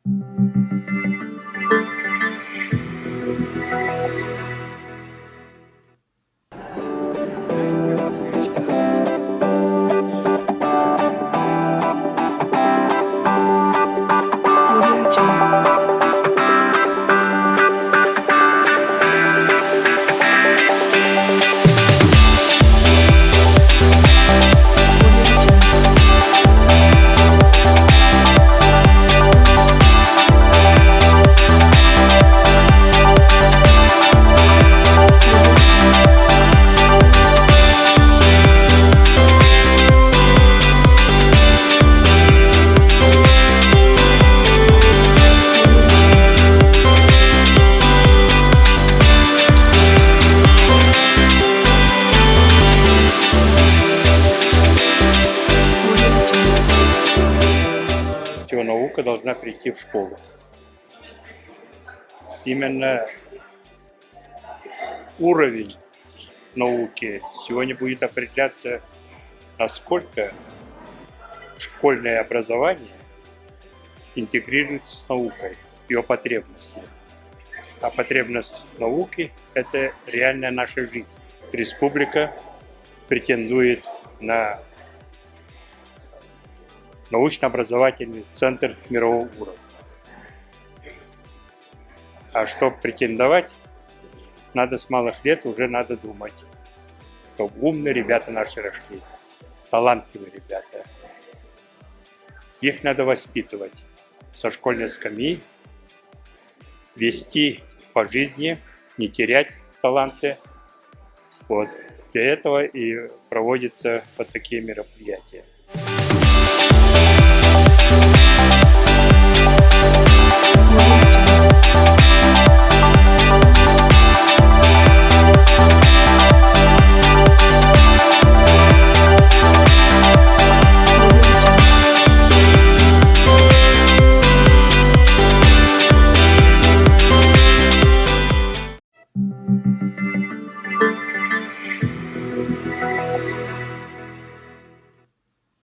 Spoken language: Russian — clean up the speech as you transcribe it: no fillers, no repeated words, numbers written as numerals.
Audio Jungle. Наука должна прийти в школу. Именно уровень науки сегодня будет определяться, насколько школьное образование интегрируется с наукой, ее потребности. А потребность науки – это реальная наша жизнь. Республика претендует на научно-образовательный центр мирового уровня. А чтобы претендовать, надо с малых лет уже надо думать, чтобы умные ребята наши росли, талантливые ребята. Их надо воспитывать со школьной скамьи, вести по жизни, не терять таланты. Вот. Для этого и проводятся вот такие мероприятия.